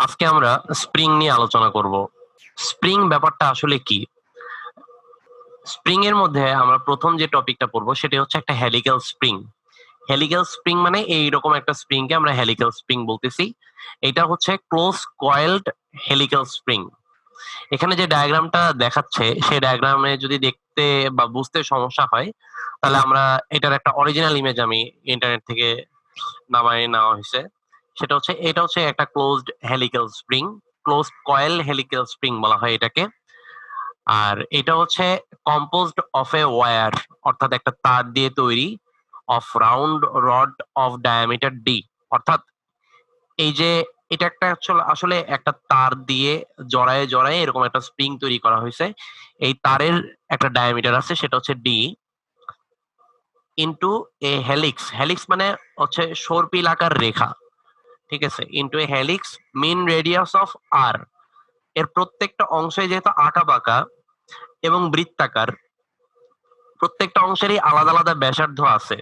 আজকে আমরা স্প্রিং নিয়ে আলোচনা করব। স্প্রিং ব্যাপারটা আসলে কি? স্প্রিং এর মধ্যে আমরা প্রথম যে টপিকটা পড়বো সেটা হচ্ছে একটা হেলিক্যাল স্প্রিং। হেলিক্যাল স্প্রিং মানে এইরকম একটা স্প্রিং কে আমরা হেলিক্যাল স্প্রিং বলতেছি। এটা হচ্ছে ক্লোজ কয়েলড হেলিক্যাল স্প্রিং। এখানে যে ডায়াগ্রামটা দেখাচ্ছে সেই ডায়াগ্রামে যদি দেখতে বা বুঝতে সমস্যা হয় তাহলে আমরা এটার একটা অরিজিনাল ইমেজ আমি ইন্টারনেট থেকে নামায় নেওয়া হয়েছে। সেটা হচ্ছে এটা হচ্ছে একটা closed helical spring, closed coil helical spring বলা হয় এটাকে। আর এটা হচ্ছে কম্পোজড অফ এ ওয়্যার, অর্থাৎ একটা তার দিয়ে তৈরি, of round rod of diameter D. অর্থাৎ এই যে এটা একটা আসলে একটা তার দিয়ে জড়ায়ে জড়ায়ে এরকম একটা স্প্রিং তৈরি করা হয়েছে। এই তারের একটা ডায়ামিটার আছে সেটা হচ্ছে D, into a helix. Helix মানে হচ্ছে সর্পিলাকার রেখা, ঠিক আছে? Into a helix mean radius of R. এর প্রত্যেকটা অংশে যেহেতু আঁকা বাঁকা এবং বৃত্তাকার, প্রত্যেকটা অংশেরই আলাদা আলাদা ব্যাসার্ধ আছে,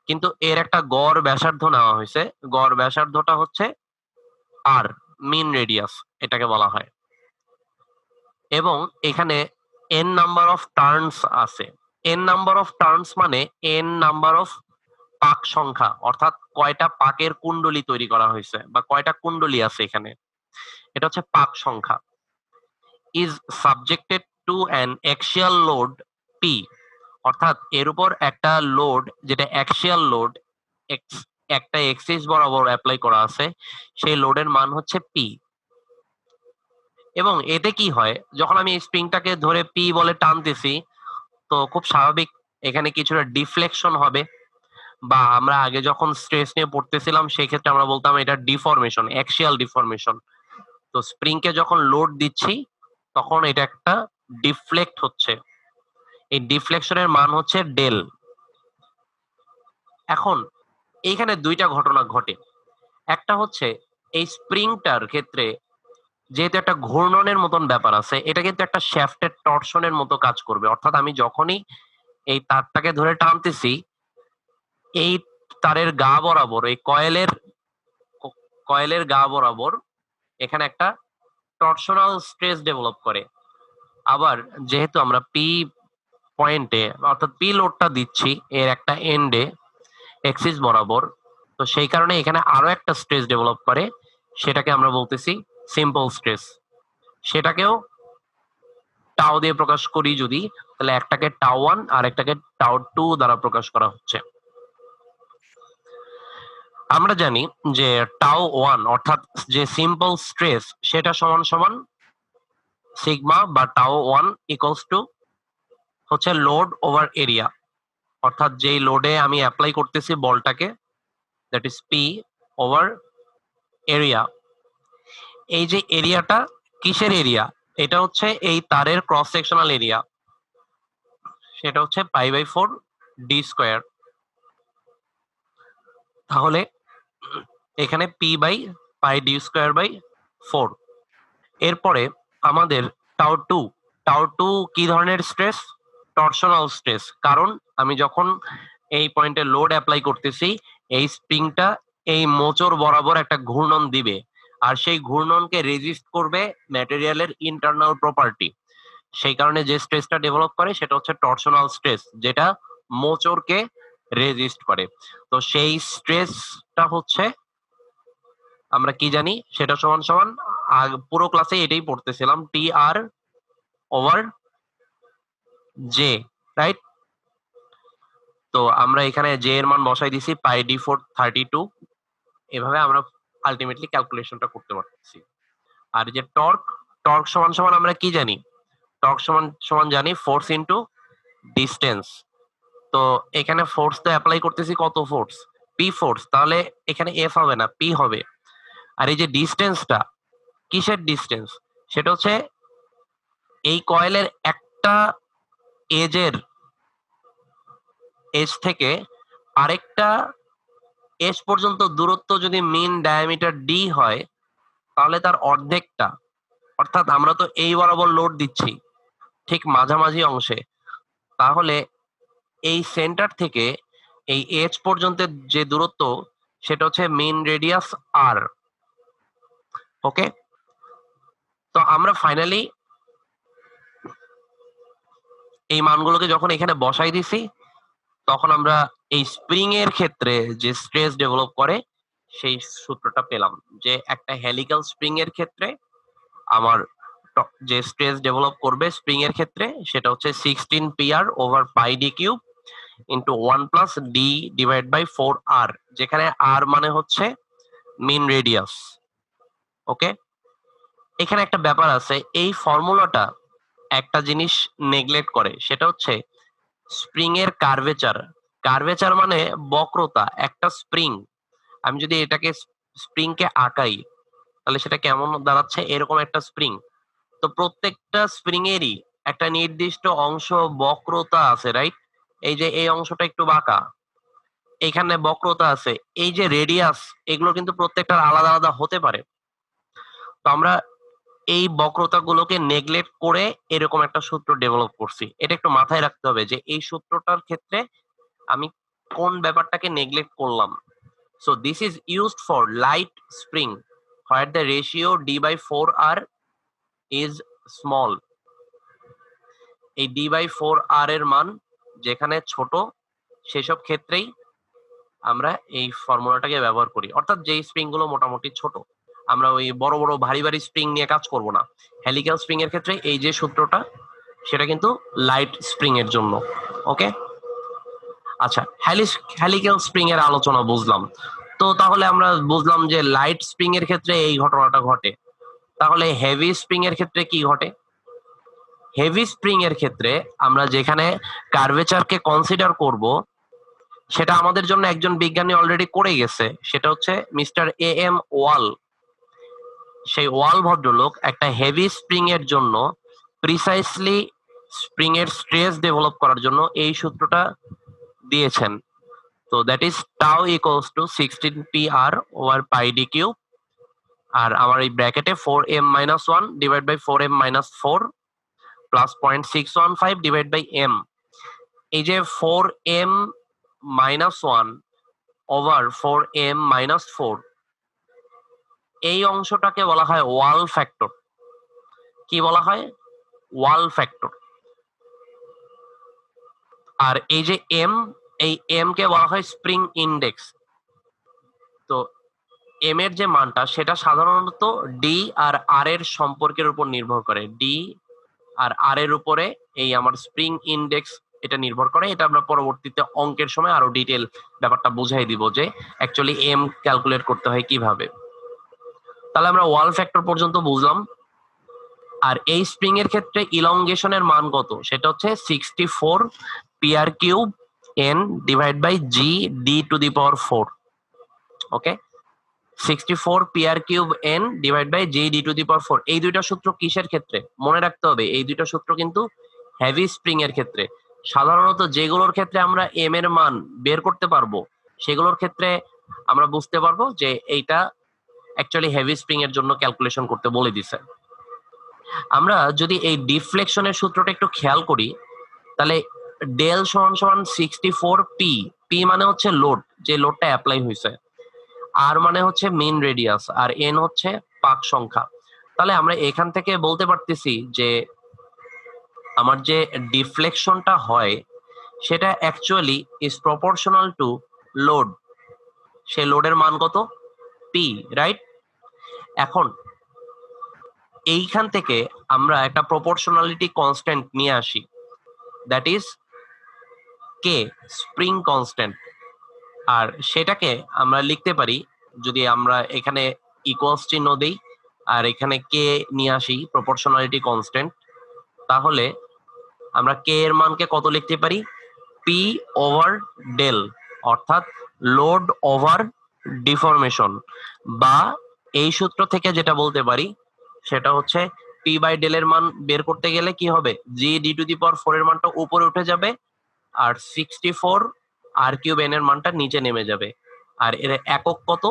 কিন্তু এর একটা গড় ব্যাসার্ধ নেওয়া হয়েছে। গড় ব্যাসার্ধটা হচ্ছে আর, মিন রেডিয়াস এটাকে বলা হয়। এবং এখানে এন নাম্বার অফ টার্নস আছে। এন নাম্বার অফ টার্নস মানে এন নাম্বার অফ পাক সংখ্যা, অর্থাৎ কয়টা পাকের কুণ্ডলী তৈরি করা হয়েছে বা কয়টা কুণ্ডলী আছে এখানে, এটা হচ্ছে পাক সংখ্যা। Is subjected to an axial load P, অর্থাৎ এর উপর একটা লোড, যেটা অ্যাক্সিয়াল লোড, একটা এক্সিস বরাবর অ্যাপ্লাই করা আছে, সেই লোডের মান হচ্ছে পি। এবং এতে কি হয়, যখন আমি এই স্প্রিংটাকে ধরে পি বলে টানতেছি, তো খুব স্বাভাবিক এখানে কিছুটা ডিফ্লেকশন হবে, বা আমরা আগে যখন স্ট্রেস নিয়ে পড়তেছিলাম সেই ক্ষেত্রে আমরা বলতাম এটা ডিফরমেশন, অ্যাক্সিয়াল ডিফরমেশন। তো স্প্রিং কে যখন লোড দিচ্ছি তখন এটা একটা ডিফ্লেক্ট হচ্ছে, এই ডিফ্লেকশনের মান হচ্ছে ডেল। এখন এইখানে দুইটা ঘটনা ঘটে। একটা হচ্ছে এই স্প্রিংটার ক্ষেত্রে যেহেতু একটা ঘূর্ণনের মতন ব্যাপার আছে, এটা কিন্তু একটা শ্যাফটের টর্শনের মতো কাজ করবে। অর্থাৎ আমি যখনই এই তারটাকে ধরে টানতেছি, এই তারের গা বরাবর, এই কয়েলের গা বরাবর এখানে একটা টর্শনাল স্ট্রেস ডেভেলপ করে। আবার যেহেতু আমরা পি পয়েন্টে, অর্থাৎ পি লোডটা দিচ্ছি এর একটা এন্ডে এক্সিস বরাবর, তো সেই কারণে এখানে আরো একটা স্ট্রেস ডেভেলপ করে, সেটাকে আমরা বলতেছি সিম্পল স্ট্রেস। সেটাকেও টাও দিয়ে প্রকাশ করি যদি, তাহলে একটাকে টাও ওয়ান আর একটাকে টাও টু দ্বারা প্রকাশ করা হচ্ছে। আমরা জানি যে টাও ওয়ান অর্থাৎ যে সিম্পল স্ট্রেস, সেটা সমান সমান সিগমা বা টাও ওয়ান ইকুয়ালস টু হচ্ছে লোড ওভার এরিয়া। অর্থাৎ যেই লোডে আমি অ্যাপ্লাই করতেছি বলটাকে, that is P over area. এই যে এরিয়াটা কিসের এরিয়া? এটা হচ্ছে এই তারের ক্রস সেকশনাল এরিয়া, সেটা হচ্ছে পাই বাই 4 ডি স্কোয়ার। তাহলে এখানে P by pi D square by 4। এরপরে আমাদের টাও টু, টাও টু কি ধরনের স্ট্রেস? টর্শনাল স্ট্রেস। কারণ আমি যখন এই পয়েন্টে লোড অ্যাপ্লাই করতেছি, এই স্প্রিংটা এই মোচড় বরাবর একটা ঘূর্ণন দিবে, আর সেই ঘূর্ণনকে রেজিস্ট করবে ম্যাটেরিয়ালের ইন্টারনাল প্রপার্টি। সেই কারণে যে স্ট্রেসটা ডেভেলপ করে সেটা হচ্ছে টর্শনাল স্ট্রেস, যেটা মোচড়কে রেজিস্ট করে। তো সেই স্ট্রেসটা হচ্ছে আমরা কি জানি, সেটা সমান সমান পুরো ক্লাসে এটাই পড়তেছিলাম, টি আর ওভার জে, রাইট? তো আমরা এখানে জে এর মান বসাই দিছি পাই ডি 432। এভাবে আমরা আলটিমেটলি ক্যালকুলেশনটা করতে পারতেছি। আর যে টর্ক, টর্ক সমান সমান আমরা কি জানি? টর্ক সমান সমান জানি ফোর্স ইনটু ডিস্টেন্স। তো এখানে ফোর্স তো অ্যাপ্লাই করতেছি, কত ফোর্স? P force. তাহলে এখানে এফ হবে না, পি হবে। আর এই যে ডিস্টেন্সটা, কিসের ডিস্টেন্স? সেটা হচ্ছে এই কয়েলের একটা এজের, এজ থেকে আরেকটা এজ পর্যন্ত দূরত্ব যদি মিন ডায়ামিটার ডি হয়, তাহলে তার অর্ধেকটা, অর্থাৎ আমরা তো এই বরাবর লোড দিচ্ছি ঠিক মাঝামাঝি অংশে, তাহলে এই সেন্টার থেকে এই এইচ পর্যন্ত যে দূরত্ব সেটা হচ্ছে মেইন রেডিয়াস আর। ওকে, তো আমরা ফাইনালি এই মানগুলোকে যখন এখানে বসাই দিছি তখন আমরা এই স্প্রিং এর ক্ষেত্রে যে স্ট্রেস ডেভেলপ করে সেই সূত্রটা পেলাম, যে একটা হেলিক্যাল স্প্রিং এর ক্ষেত্রে আমার যে স্ট্রেস ডেভেলপ করবে স্প্রিং এর ক্ষেত্রে সেটা হচ্ছে 16 PR over pi D cube into 1 + D divide by 4 R, যেখানে আর মানে হচ্ছে মিন রেডিয়াস। ওকে, এখানে একটা ব্যাপার আছে, এই ফর্মুলাটা একটা জিনিস নেগলেক্ট করে, সেটা হচ্ছে স্প্রিং এর কার্ভেচার। কার্ভেচার মানে বক্রতা। একটা স্প্রিং, আমি যদি এটাকে স্প্রিং কে আঁকাই তাহলে সেটা কেমন দাঁড়াচ্ছে, এরকম একটা স্প্রিং। তো প্রত্যেকটা স্প্রিং এরই একটা নির্দিষ্ট অংশ বক্রতা আছে, রাইট? এই যে এই অংশটা একটু বাঁকা, এখানে বক্রতা আছে, এই যে রেডিয়াস, এগুলো কিন্তু প্রত্যেকটার আলাদা আলাদা হতে পারে। তো আমরা এই বক্রতাগুলোকে নেগলেক্ট করে এরকম একটা সূত্র ডেভেলপ করছি। এটা একটু মাথায় রাখতে হবে যে এই সূত্রটার ক্ষেত্রে আমি কোন ব্যাপারটাকে নেগলেক্ট করলাম। So this is used for light spring where the ratio d/4r is small. এই d/4r এর মান যেখানে ছোট সেসব ক্ষেত্রেই আমরা এই ফর্মুলাটাকে ব্যবহার করি, অর্থাৎ যেই স্প্রিং গুলো মোটামুটি ছোট। আমরা ওই বড় বড় ভারী ভারী স্প্রিং নিয়ে কাজ করব না। হেলিক্যাল স্প্রিং এর ক্ষেত্রে এই যে সূত্রটা সেটা কিন্তু লাইট স্প্রিং এর জন্য। ওকে, আচ্ছা, হেলিক্যাল স্প্রিং এর আলোচনা বুঝলাম। তো তাহলে আমরা বুঝলাম যে লাইট স্প্রিং এর ক্ষেত্রে এই ঘটনাটা ঘটে। তাহলে হেভি স্প্রিং এর ক্ষেত্রে কি ঘটে? হেভি স্প্রিং এর ক্ষেত্রে আমরা যেখানে কার্ভেচারকে কনসিডার করব সেটা আমাদের জন্য একজন বিজ্ঞানী অলরেডি করে গেছে, সেটা হচ্ছে মিস্টার এ এম ওয়াল। সেই ওয়াল ভদ্রলোক একটা হেভি স্প্রিং এর জন্য প্রিসাইসলি স্প্রিং এর স্ট্রেস ডেভেলপ করার জন্য এই সূত্রটা দিয়েছেন। তো that is tau equals to 16 pr over pi D cube, আর আমার এই ব্র্যাকেটে 4m-1 divide by 4m-4 plus 0.615 divide by m। এই যে 4m-1 ওভার 4m-4, এই অংশটাকে বলা হয় ওয়াল ফ্যাক্টর। কি বলা হয়? ওয়াল ফ্যাক্টর। আর এই যে m, এই m কে বলা হয় স্প্রিং ইন্ডেক্স। তো m এর যে মানটা সেটা সাধারণত d আর r এর সম্পর্কের উপর নির্ভর করে। d আর r এর উপরে এই আমার স্প্রিং ইন্ডেক্স এটা নির্ভর করে। এটা আমরা পরবর্তীতে অঙ্কের সময় আরো ডিটেল ব্যাপারটা বুঝাই দিব যে অ্যাকচুয়ালি m ক্যালকুলেট করতে হয় কিভাবে। তাহলে আমরা ওয়াল ফ্যাক্টর পর্যন্ত বুঝলাম। আর এই স্প্রিং এর ক্ষেত্রে ইলংগেশনের মান কত? সেটা হচ্ছে 64 pr cube n divide by g d⁴। Okay, 64 pr cube n divide by g d⁴। এই দুইটা সূত্র কিসের ক্ষেত্রে? মনে রাখতে হবে এই দুইটা সূত্র কিন্তু হেভি স্প্রিং এর ক্ষেত্রে। সাধারণত যেগুলোর ক্ষেত্রে আমরা m এর মান বের করতে পারবো সেগুলোর ক্ষেত্রে আমরা বুঝতে পারবো যে এইটা অ্যাকচুয়ালি হেভি স্প্রিং এর জন্য ক্যালকুলেশন করতে বলে দিছে। আমরা যদি এই ডিফ্লেকশনের সূত্রটা একটু খেয়াল করি তাহলে ডেল সমান সমান 64 পি। পি মানে হচ্ছে লোড, যে লোডটা অ্যাপ্লাই হয়েছে। আর মানে হচ্ছে মেইন রেডিয়াস, আর এন হচ্ছে পাক সংখ্যা। তাহলে আমরা এখান থেকে বলতে পারতেছি যে আমার যে ডিফ্লেকশনটা হয় সেটা actually is proportional to load. সে লোডের মান কত? P, right? এখন এইখান থেকে আমরা একটা প্রপোর্শনালিটি কনস্ট্যান্ট নিয়ে আসি, that is K, spring constant. আর সেটাকে আমরা লিখতে পারি, যদি আমরা এখানে ইকুয়ালস চিহ্ন দেই আর এখানে কে নিয়ে আসি প্রপোর্শনালিটি কনস্ট্যান্ট, তাহলে আমরা কে এর মানকে কত লিখতে পারি? পি ওভার ডেল, অর্থাৎ লোড ওভার ডিফরমেশন। বা এই সূত্র থেকে যেটা বলতে পারি সেটা হচ্ছে পি বাই ডেল এর মান বের করতে গেলে কি হবে? জি d⁴ এর মানটা উপরে উঠে যাবে আর 64 আর কিউব এন এর মানটা নিচে নেমে যাবে। আর এর একক কত?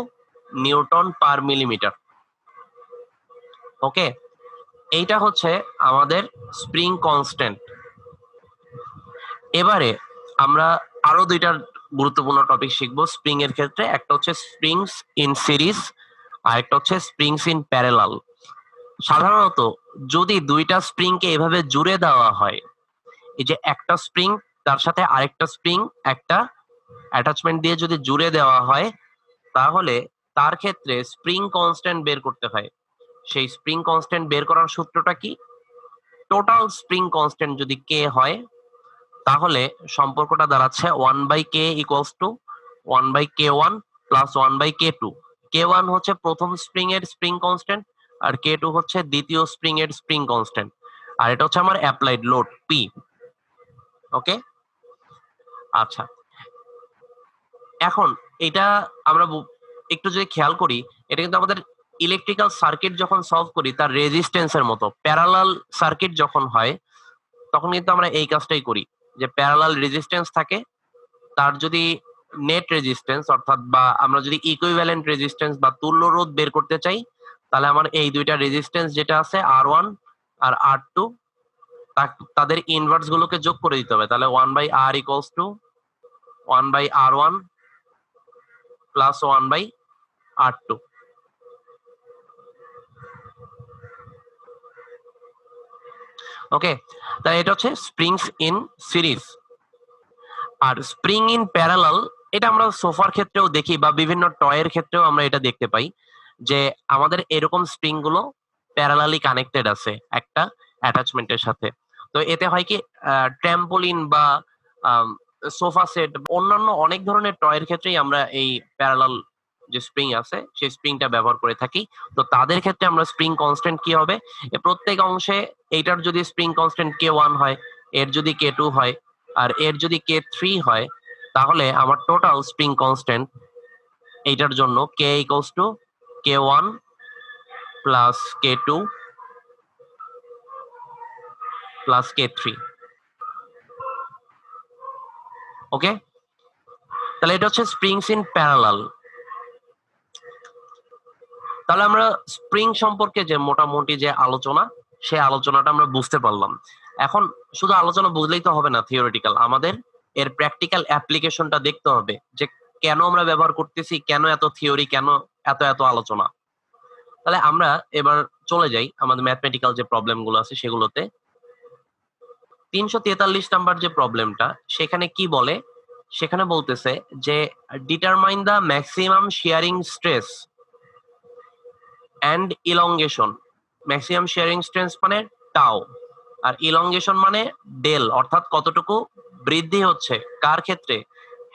নিউটন পার মিলিমিটার। ওকে, এইটা হচ্ছে আমাদের স্প্রিং কনস্ট্যান্ট। এবারে আমরা আরো দুইটা গুরুত্বপূর্ণ টপিক শিখবো স্প্রিং এর ক্ষেত্রে। একটা হচ্ছে স্প্রিংস ইন সিরিজ আর একটা হচ্ছে স্প্রিংস ইন প্যারালাল। সাধারণত যদি দুইটা স্প্রিংকে এভাবে জুড়ে দেওয়া হয়, এই যে একটা স্প্রিং তার সাথে আরেকটা স্প্রিং একটা অ্যাটাচমেন্ট দিয়ে যদি জুড়ে দেওয়া হয়, তাহলে তার ক্ষেত্রে স্প্রিং কনস্ট্যান্ট বের করতে হয়। সেই স্প্রিং কনস্ট্যান্ট বের করার সূত্রটা কি? টোটাল স্প্রিং কনস্ট্যান্ট যদি কে হয়, তাহলে সম্পর্কটা দাঁড়াচ্ছে 1/k equals to 1/k1 plus 1/k2। k1 হচ্ছে প্রথম স্প্রিং এর স্প্রিং কনস্ট্যান্ট, আর k2 হচ্ছে দ্বিতীয় স্প্রিং এর স্প্রিং কনস্ট্যান্ট, আর এটা হচ্ছে আমার অ্যাপ্লাইড লোড p। ওকে, আচ্ছা, এখন এটা আমরা একটু যদি খেয়াল করি, এটা কিন্তু আমাদের ইলেকট্রিক্যাল সার্কিট যখন সলভ করি তার রেজিস্ট্যান্সের মতো। প্যারালাল সার্কিট যখন হয় তখন কিন্তু আমরা এই কাজটাই করি, যে প্যারালাল রেজিস্ট্যান্স থাকে, তার যদি নেট রেজিস্ট্যান্স অর্থাৎ বা আমরা যদি ইকুইভ্যালেন্ট রেজিস্ট্যান্স বা তুল্য রোধ বের করতে চাই, তাহলে আমার এই দুইটা রেজিস্ট্যান্স যেটা আছে R1 আর R2, তাদের ইনভার্স গুলোকে যোগ করে দিতে হবে। তাহলে 1/R equals to 1/R1 plus 1/R2। ওকে, তাহলে এটা হচ্ছে স্প্রিংস ইন সিরিজ। আর স্প্রিং ইন প্যারালাল এটা আমরা সোফার ক্ষেত্রেও দেখি বা বিভিন্ন টয়ের ক্ষেত্রেও আমরা এটা দেখতে পাই, যে আমাদের এরকম স্প্রিং গুলো প্যারালালি কানেক্টেড আছে একটা অ্যাটাচমেন্টের সাথে। তো এতে হয় কি, ট্র্যাম্পোলিন বা সোফা সেট, অন্যান্য অনেক ধরনের টয়ের ক্ষেত্রেই আমরা এই প্যারালাল যে স্প্রিং আছে সেই স্প্রিংটা ব্যবহার করে থাকি। তো তাদের ক্ষেত্রে আমরা স্প্রিং কনস্ট্যান্ট কি হবে, প্রত্যেক অংশে এইটার যদি স্প্রিং কনস্ট্যান্ট k1 হয়, এর যদি k2 হয়, আর এর যদি k3 হয়, তাহলে আমার টোটাল স্প্রিং কনস্ট্যান্ট এইটার জন্য k equals to k1 plus k2 plus k3। ওকে, তাহলে এটা হচ্ছে স্প্রিংস ইন প্যারালাল। তাহলে আমরা স্প্রিং সম্পর্কে যে মোটামুটি যে আলোচনা, সেই আলোচনাটা আমরা বুঝতে পারলাম। এখন শুধু আলোচনা বুঝলেই তো হবে না, থিওরিটিক্যাল আমাদের এর প্র্যাকটিক্যাল অ্যাপ্লিকেশনটা দেখতে হবে, যে কেন আমরা ব্যবহার করতেছি, কেন এত থিওরি, কেন এত এত আলোচনা। তাহলে আমরা এবার চলে যাই আমাদের ম্যাথমেটিক্যাল যে প্রবলেম গুলো আছে সেগুলোতে। 343 নাম্বার যে প্রবলেমটা, সেখানে কি বলে, সেখানে বলতেছে যে determine the maximum sharing stress and elongation. Maximum sharing stress মানে টাও, আর ইলংগেশন মানে ডেল, অর্থাৎ কতটুকু বৃদ্ধি হচ্ছে কার ক্ষেত্রে,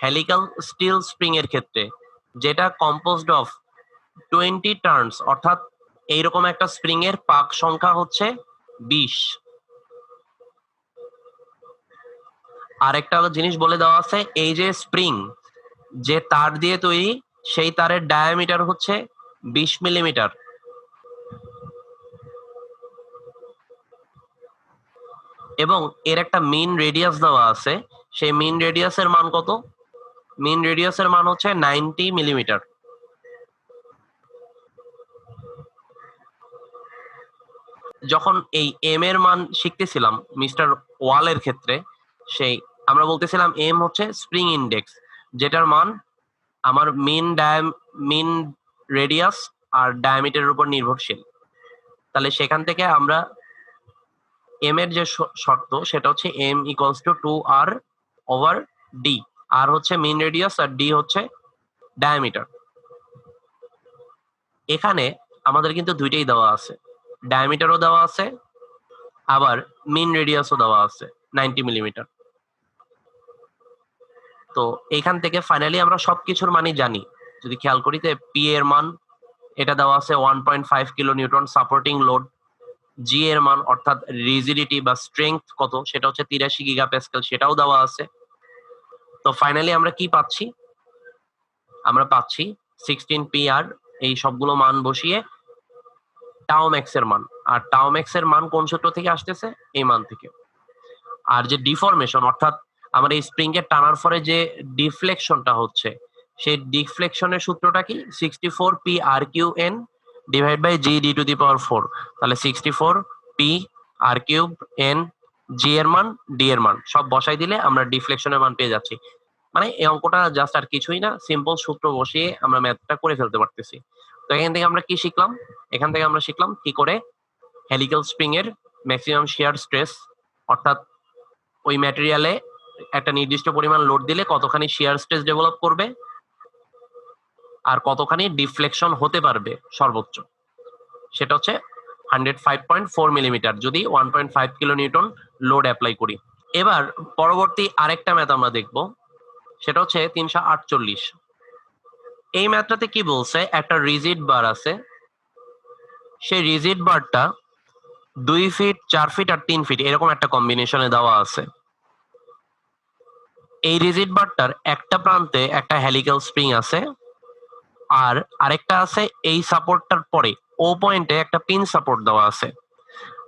হেলিক্যাল স্টিল স্প্রিং এর ক্ষেত্রে, যেটা কম্পোজড অফ 20 টার্নস, অর্থাৎ এইরকম একটা স্প্রিং এর পাক সংখ্যা হচ্ছে 20। আরেকটা জিনিস বলে দেওয়া আছে, এই যে স্প্রিং যে তার দিয়ে তৈরি, সেই তারের ডায়ামিটার হচ্ছে 20 মিলিমিটার, এবং এর একটা মিন রেডিয়াস দেওয়া আছে। সেই মিন রেডিয়াসের মান কত? মিন রেডিয়াসের মান হচ্ছে 90 মিলিমিটার। যখন এই এম এর মান শিখতেছিলাম মিস্টার ওয়ালের ক্ষেত্রে, সেই আমরা বলতেছিলাম এম হচ্ছে স্প্রিং ইন্ডেক্স, যেটার মান আমার মিন রেডিয়াস আর ডায়ামিটারের উপর নির্ভরশীল। তাহলে সেখান থেকে আমরা এম এর যে শর্ত, সেটা হচ্ছে M equals to 2r over D. R হচ্ছে মিন রেডিয়াস আর ডি হচ্ছে ডায়ামিটার। এখানে আমাদের কিন্তু দুইটাই দেওয়া আছে, ডায়ামিটারও দেওয়া আছে, আবার মিন রেডিয়াসও দেওয়া আছে 90 মিলিমিটার। তো এখান থেকে ফাইনালি আমরা সবকিছুর মানই জানি। যদি খেয়াল করি যে পি এর মান এটা দেওয়া আছে 1.5 কিলো নিউটন সাপোর্টিং লোড, জি এর মান অর্থাৎ রিজিডিটি বা স্ট্রেংথ কত, সেটা হচ্ছে 83 গিগাপ্যাসকেল, সেটাও দেওয়া আছে। তো ফাইনালি আমরা কি পাচ্ছি, আমরা পাচ্ছি 16 পি আর, এই সবগুলো মান বসিয়ে টাও ম্যাক্স এর মান। আর টাও ম্যাক্স এর মান কোন সূত্র থেকে আসতেছে? এই মান থেকে। আর যে ডিফরমেশন, অর্থাৎ আমার এই স্প্রিং এর টানার পরে যে ডিফ্লেকশনটা হচ্ছে, সেই ডিফ্লেকশনের সূত্রটা কি? 64 P R cube N divide by G D to the power 4। তাহলে 64 P R cube N, G এর মান, ডি এর মান সব বসাই দিলে আমরা ডিফ্লেকশনের মান পেয়ে যাচ্ছি। মানে এই অঙ্কটা জাস্ট আর কিছুই না, সিম্পল সূত্র বসিয়ে আমরা ম্যাথটা করে ফেলতে পারতেছি। তো এখান থেকে আমরা কি শিখলাম? এখান থেকে আমরা শিখলাম কি করে হেলিক্যাল স্প্রিং এর ম্যাক্সিমাম শিয়ার স্ট্রেস, অর্থাৎ ওই ম্যাটেরিয়ালে একটা নির্দিষ্ট পরিমাণ লোড দিলে কতখানি শিয়ার স্ট্রেস ডেভেলপ করবে আর কতখানি ডিফ্লেকশন হতে পারবে সর্বোচ্চ, সেটা হচ্ছে 105.4 মিলিমিটার যদি 1.5 কিলো নিউটন লোড অ্যাপ্লাই করি। এবার পরবর্তী আরেকটা ম্যাথ আমরা দেখব, সেটা হচ্ছে 348। এই ম্যাথটাতে কি বলছে, একটা রিজিড বার আছে, সেই রিজিড বারটা 2 ফিট 4 ফিট আর 3 ফিট এরকম একটা কম্বিনেশনে দেওয়া আছে। এই রিজিড বারটার একটা প্রান্তে একটা হেলিক্যাল স্প্রিং আছে আর আরেকটা আছে এই সাপোর্টটার পরে ও পয়েন্টে একটা পিন সাপোর্ট দেওয়া আছে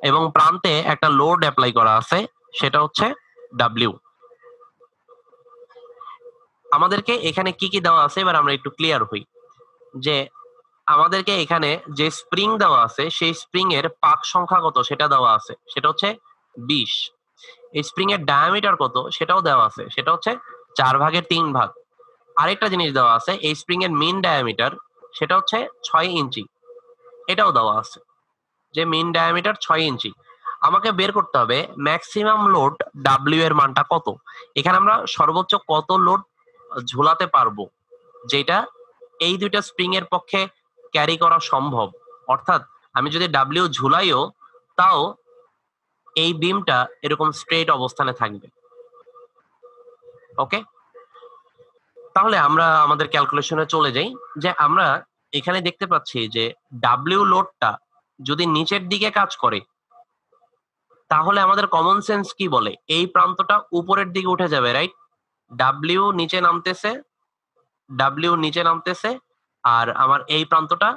এবং প্রান্তে একটা লোড অ্যাপ্লাই করা আছে, সেটা হচ্ছে ডাব্লিউ। আমাদেরকে এখানে কি কি দেওয়া আছে এবার আমরা একটু ক্লিয়ার হই, যে আমাদেরকে এখানে যে স্প্রিং দেওয়া আছে সেই স্প্রিং এর পাক সংখ্যা কত সেটা দেওয়া আছে, সেটা হচ্ছে 20। এই স্প্রিং এর ডায়ামিটার কত সেটাও দেওয়া আছে, সেটা হচ্ছে 4/3 আরেকটা জিনিস দেওয়া আছে, এই স্প্রিং এর মিন ডায়ামিটার সেটা হচ্ছে 6 ইঞ্চি, এটাও দেওয়া আছে যে মিন ডায়ামিটার 6 ইঞ্চি। আমাকে বের করতে হবে ম্যাক্সিমাম লোড ডাব্লিউ এর মানটা কত। এখানে আমরা সর্বোচ্চ কত লোড ঝুলাতে পারবো যেটা এই দুইটা স্প্রিং এর পক্ষে ক্যারি করা সম্ভব, অর্থাৎ আমি যদি ডাব্লিউ ঝুলাইও তাও এই বিমটা এরকম স্ট্রেট অবস্থানে থাকবে। ওকে, তাহলে আমরা আমাদের ক্যালকুলেশনে চলে যাই, যে আমরা এখানে দেখতে পাচ্ছি যে ডাব্লিউ লোডটা যদি নিচের দিকে কাজ করে তাহলে আমাদের কমন সেন্স কি বলে, এই প্রান্তটা উপরের দিকে উঠে যাবে, রাইট? ডাব্লিউ নিচে নামতেছে, ডাব্লিউ নিচে নামতেছে আর আমার এই প্রান্তটা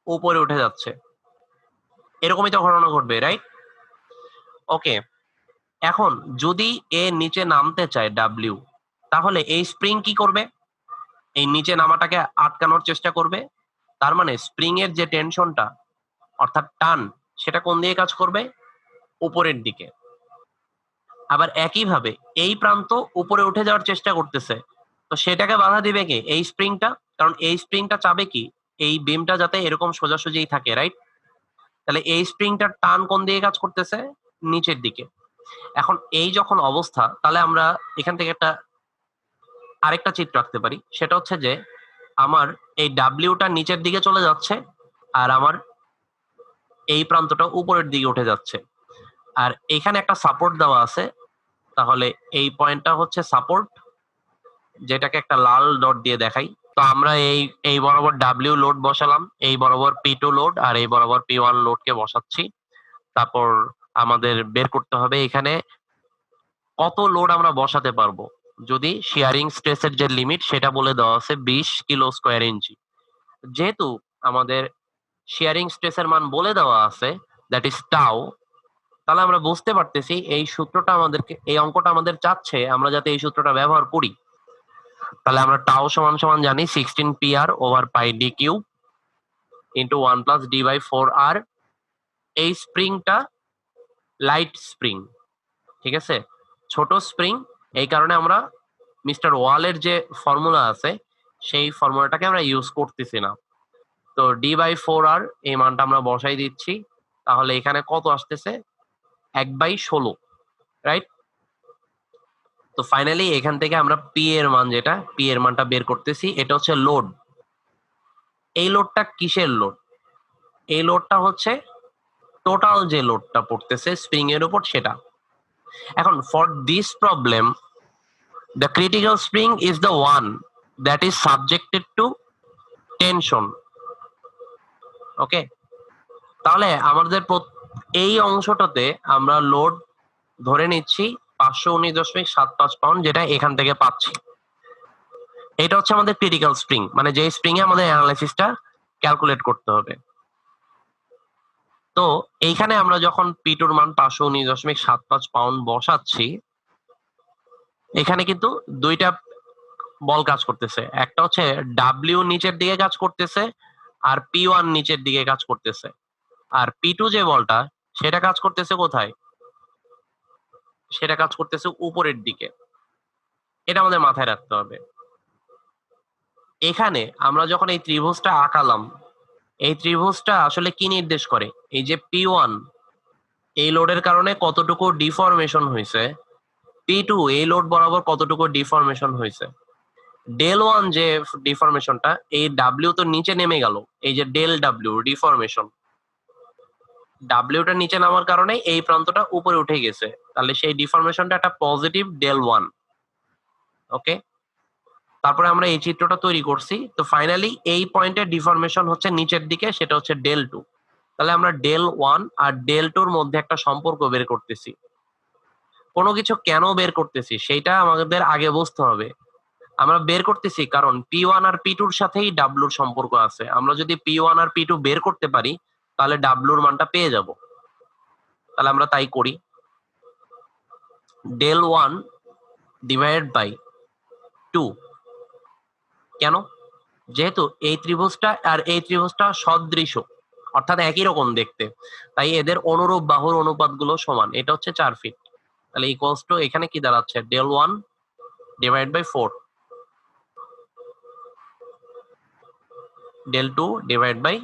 উপরে উঠে যাচ্ছে, এরকমই তো ঘটনা ঘটবে, রাইট? ওকে, এখন যদি এ নিচে নামতে চায় ডাব্লিউ, তাহলে এই স্প্রিং কি করবে, এই নিচে নামাটাকে আটকানোর চেষ্টা করবে। তার মানে স্প্রিং এর যে টেনশনটা অর্থাৎ টান সেটা কোন দিকে কাজ করবে, উপরের দিকে। আবার একইভাবে এই প্রান্ত উপরে উঠে যাওয়ার চেষ্টা করতেছে, তো সেটাকে বাধা দিবে কে, এই স্প্রিংটা, কারণ এই স্প্রিংটা চাবে কি এই বিমটা যাতে এরকম সোজাসুজি থাকে, রাইট? তাহলে এই স্প্রিংটার টান কোন দিকে কাজ করতেছে, নিচের দিকে। এখন এই যখন অবস্থা, তাহলে আমরা এখান থেকে একটা আরেকটা চিত্র আঁকতে পারি, সেটা হচ্ছে যে আমার এই ডাব্লিউটা নিচের দিকে চলে যাচ্ছে আর আমার এই প্রান্তটা উপরের দিকে উঠে যাচ্ছে, আর এখানে একটা সাপোর্ট দেওয়া আছে, তাহলে এই পয়েন্টটা হচ্ছে সাপোর্ট, যেটাকে একটা লাল ডট দিয়ে দেখাই। তো আমরা এই বরাবর ডাব্লিউ লোড বসালাম, এই বরাবর পি2 লোড আর এই বরাবর পি1 লোডকে বসাচ্ছি। তারপর আমাদের বের করতে হবে এখানে কত লোড আমরা বসাতে পারবো, যদি শিয়ারিং স্ট্রেসের যে লিমিট সেটা বলে দেওয়া আছে 20 কিলো স্কোয়ার ইঞ্চি। যেহেতু আমাদের শিয়ারিং স্ট্রেসের মান বলে দেওয়া আছে, দ্যাট ইজ টাউ, তাহলে আমরা বুঝতে পারতেছি এই সূত্রটা আমাদেরকে, এই অঙ্কটা আমাদের চাচ্ছে আমরা যাতে এই সূত্রটা ব্যবহার করি। তাহলে আমরা টাউ সমান সমান জানি 16 PR over pi D cube into 1 plus D by 4R। এই স্প্রিংটা লাইট স্প্রিং, ঠিক আছে, ছোট স্প্রিং, এই কারণে আমরা মিস্টার ওয়ালের যে ফর্মুলা আছে সেই ফর্মুলাটাকে আমরা ইউজ করতেছি না। তো D/4R এই মানটা আমরা বসাই দিচ্ছি, তাহলে এখানে কত আসতেছে, 1/16, রাইট? তো ফাইনালি এখান থেকে আমরা পি এর মান, যেটা পি এর মানটা বের করতেছি, এটা হচ্ছে লোড। এই লোডটা কিসের লোড, এই লোডটা হচ্ছে টোটাল যে লোডটা পড়তেছে স্প্রিং এর উপর সেটা। এখন for this problem the critical spring is the one that is subjected to tension. ওকে, তাহলে আমাদের এই অংশটাতে আমরা লোড ধরে নিচ্ছি 519.75 পাউন্ড, যেটা এখান থেকে পাচ্ছি। এটা হচ্ছে আমাদের ক্রিটিক্যাল স্প্রিং, মানে যে স্প্রিং এ আমাদের অ্যানালাইসিসটা ক্যালকুলেট করতে হবে। তো এইখানে আমরা যখন P2 এর মান 519.75 পাউন্ড বসাচ্ছি, এখানে কিন্তু দুইটা বল কাজ করতেছে, একটা হচ্ছে ডাব্লিউ নিচের দিকে কাজ করতেছে আর P1 নিচের দিকে কাজ করতেছে, আর P2 যে বলটা সেটা কাজ করতেছে কোথায়, সেটা কাজ করতেছে উপরের দিকে। এটা আমাদের মাথায় রাখতে হবে। এখানে আমরা যখন এই ত্রিভুজটা আঁকালাম, এই ত্রিভুজটা আসলে কি নির্দেশ করে? এই যে P1 এই লোডের কারণে কতটুকু ডিফরমেশন হয়েছে, P2 এই লোড বরাবর কতটুকু ডিফরমেশন হয়েছে। ডেল ওয়ান যে ডিফরমেশনটা, এই ডাব্লিউ তো নিচে নেমে গেল, এই যে ডেল ডাব্লিউ ডিফরমেশন, ডাব্লিউটা নিচে নামার কারণে এই প্রান্তটা উপরে উঠে গেছে, তাহলে সেই ডিফরমেশনটা একটা পজিটিভ ডেল ওয়ান। ওকে, তারপরে আমরা এই চিত্রটা তৈরি করছি, তো ফাইনালি এই পয়েন্টের ডিফরমেশন হচ্ছে নিচের দিকে, সেটা হচ্ছে ডেল টু। তাহলে আমরা ডেল ওয়ান আর ডেল টুর মধ্যে একটা সম্পর্ক বের করতেছি। কোনো কিছু কেন বের করতেছি সেইটা আমাদের আগে বুঝতে হবে। আমরা বের করতেছি কারণ P1 আর P2 এর সাথেই ডাব্লুর সম্পর্ক আছে। আমরা যদি P1 আর P2 বের করতে পারি তাহলে ডাব্লুর মানটা পেয়ে যাব। তাহলে আমরা তাই করি। Del one divided by two. কেন? যেহেতু এই ত্রিভুজটা আর এই ত্রিভুজটা সদৃশ, অর্থাৎ একই রকম দেখতে, তাই এদের অনুরূপ বাহুর অনুপাতগুলো সমান। এটা হচ্ছে 4 ফিট। তাহলে ইকুয়ালস টু এখানে কি দাঁড়াচ্ছে? Del one divide by 4, del two divide by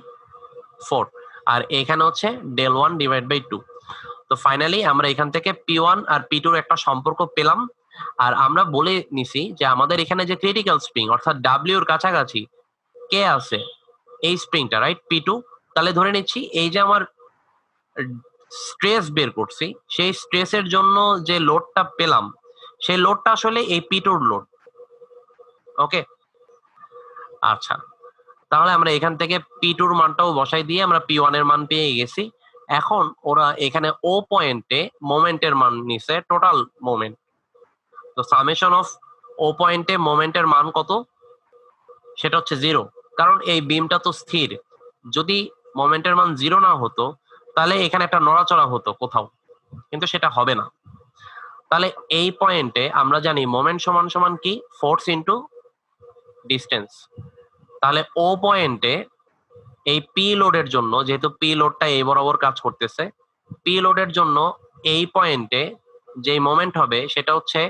4, আর এখানে হচ্ছে ডেল ওয়ান ডিভাইড বাই 2। তো ফাইনালি আমরা এখান থেকে P1 আর P2 এর একটা সম্পর্ক পেলাম। আর আমরা বলে নিছি যে আমাদের এখানে যে ক্রিটিক্যাল স্প্রিং অর্থাৎ W এর কাছাকাছি কে আছে? এই স্প্রিংটা, রাইট? P2। তাহলে ধরে নিচ্ছি এই যে আমার স্ট্রেস বের করছি, সেই স্ট্রেসের জন্য যে লোডটা পেলাম সেই লোডটা আসলে এই P2 লোড। ওকে, আচ্ছা, তাহলে আমরা এখান থেকে P2 এর মানটাও বসাই দিয়ে আমরা P1 এর মান পেয়ে গেছি। এখন ওরা এখানে ও পয়েন্টে মোমেন্টের মান নিছে, টোটাল মোমেন্ট। তো সামেশন অফ ও পয়েন্টে মোমেন্টের মান কত? সেটা হচ্ছে 0, কারণ এই বিমটা তো স্থির। যদি মোমেন্টের মান 0 না হতো তাহলে এখানে একটা নড়াচড়া হতো কোথাও, কিন্তু সেটা হবে না। তাহলে এই পয়েন্টে আমরা জানি মোমেন্ট সমান সমান কি? Force into distance. তাহলে ও পয়েন্টে এই পি লোডের জন্য, যেহেতু পি লোডটা এই বরাবর কাজ করতেছে, পি লোডের জন্য এই পয়েন্টে যে মোমেন্ট হবে সেটা হচ্ছে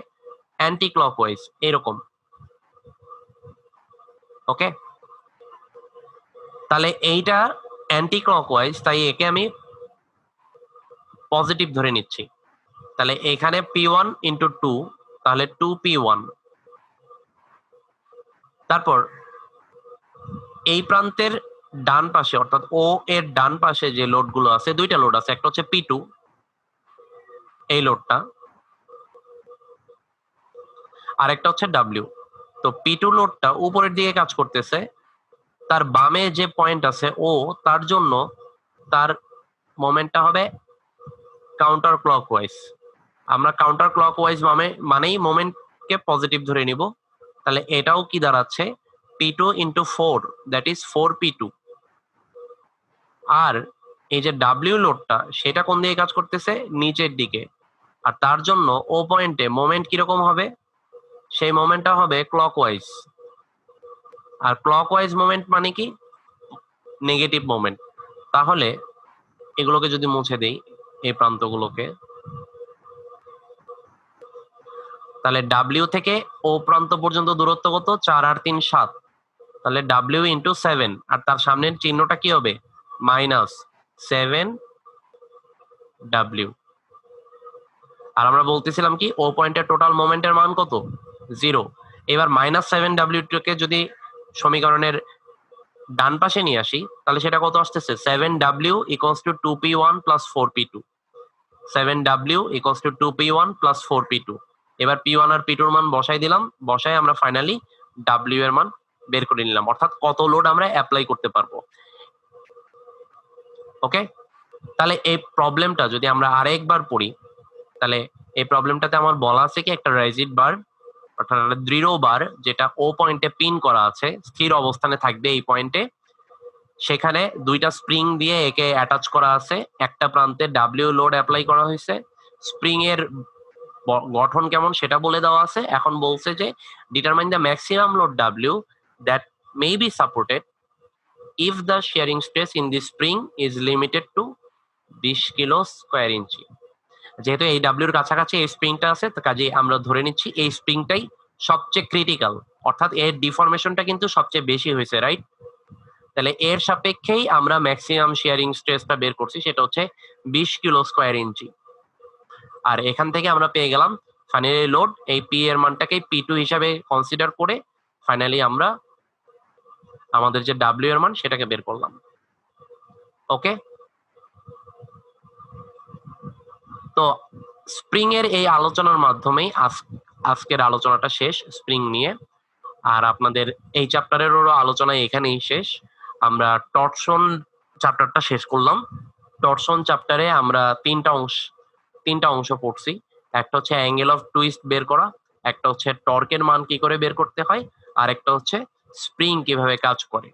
অ্যান্টি ক্লকওয়াইজ, এরকম। ওকে, তাহলে এইটা অ্যান্টি ক্লকওয়াইজ, তাই একে আমি পজিটিভ ধরে নিচ্ছি। তাহলে এখানে P1 ইন্টু 2, তাহলে 2P1। তারপর এই প্রান্তের ডান পাশে অর্থাৎ ও এর ডান পাশে যে লোডগুলো আছে, দুইটা লোড আছে, একটা হচ্ছে P2 এই লোডটা, আর একটা হচ্ছে W। তো P2 লোডটা উপরের দিকে কাজ করতেছে, তার বামে যে পয়েন্ট আছে ও, তার জন্য তার মোমেন্টটা হবে কাউন্টার ক্লকওয়াইজ। আমরা কাউন্টার ক্লকওয়াইজ মানেই মোমেন্টকে পজিটিভ ধরে নিব। তাহলে এটাও কি দাঁড়াচ্ছে? P2 into 4, that is 4P2। আর এই যে W লোডটা সেটা কোন দিকে কাজ করতেছে? নিচের দিকে, আর তার জন্য ও পয়েন্টে মোমেন্ট কিরকম হবে? সেই মোমেন্টটা হবে ক্লকওয়াইজ। আর ক্লকওয়াইজ মোমেন্ট মানে কি? Negative moment. তাহলে এগুলোকে যদি মুছে দেই, এই প্রান্তগুলোকে, তাহলে W থেকে ও প্রান্ত পর্যন্ত দূরত্ব কত? 4 আর 3 7। তাহলে W ইন্টু 7, আর তার সামনের চিহ্নটা কি হবে? Minus 7W। আর আমরা বলতেছিলাম কি ও পয়েন্টের টোটাল মোমেন্টের মান কত? 0। এবার মাইনাস 7W কে যদি সমীকরণের ডান পাশে নিয়ে আসি তাহলে সেটা কত আসতেছে? 7W equals to 2P1 plus 4P2। 7W equals to 2P1 plus 4P2। এবার P1 আর P2 এর মান বসাই দিলাম, বসাই আমরা ফাইনালি W এর মান বের করে নিলাম, অর্থাৎ কত লোড আমরা অ্যাপ্লাই করতে পারবো। ওকে, তাহলে এই প্রবলেমটা যদি আমরা আরেকবার পড়ি, তাহলে এই প্রবলেমটাতে আমার বলা আছে কি একটা রাইজিড বার অর্থাৎ একটা দৃঢ় বার যেটা ও পয়েন্টে পিন করা আছে, স্থির অবস্থানে থাকবে এই পয়েন্টে। সেখানে দুইটা স্প্রিং দিয়ে একে অ্যাটাচ করা আছে, একটা প্রান্তে W লোড অ্যাপ্লাই করা হয়েছে। স্প্রিং এর গঠন কেমন সেটা বলে দেওয়া আছে। এখন বলছে যে determine the maximum load W that may be supported if the shearing stress in the spring is limited to 20 kilo square inch. যেহেতু এই ডাব্লিউর কাছাকাছি এই স্প্রিংটা আছে, তো কাজে আমরা ধরে নিচ্ছি এই স্প্রিংটাই সবচেয়ে ক্রিটিক্যাল, অর্থাৎ এর ডিফরমেশনটা কিন্তু সবচেয়ে বেশি হয়েছে, রাইট? তাহলে এর সাপেক্ষেই আমরা ম্যাক্সিমাম শিয়ারিং স্ট্রেসটা বের করছি, সেটা হচ্ছে 20 কিলো স্কোয়ার ইঞ্চি। আর এখান থেকে আমরা পেয়ে গেলাম ফাইনালি লোড, এই পি এর মানটাকে P2 হিসাবে কনসিডার করে ফাইনালি আমরা আমাদের যে ডাব্লিউ এর মান সেটাকে বের করলাম। ওকে, তো স্প্রিং এর এই আলোচনার মাধ্যমেই আজকের আলোচনাটা শেষ স্প্রিং নিয়ে। আর আপনাদের এই চ্যাপ্টারেরও আলোচনা এখানেই শেষ। আমরা টরশন চ্যাপ্টারটা শেষ করলাম। টরশন চ্যাপ্টারে আমরা তিনটা অংশ পড়ছি। একটা হচ্ছে অ্যাঙ্গেল অফ টুইস্ট বের করা, একটা হচ্ছে টর্কের মান কি করে বের করতে হয়, আর একটা হচ্ছে স্প্রিং কিভাবে কাজ করে।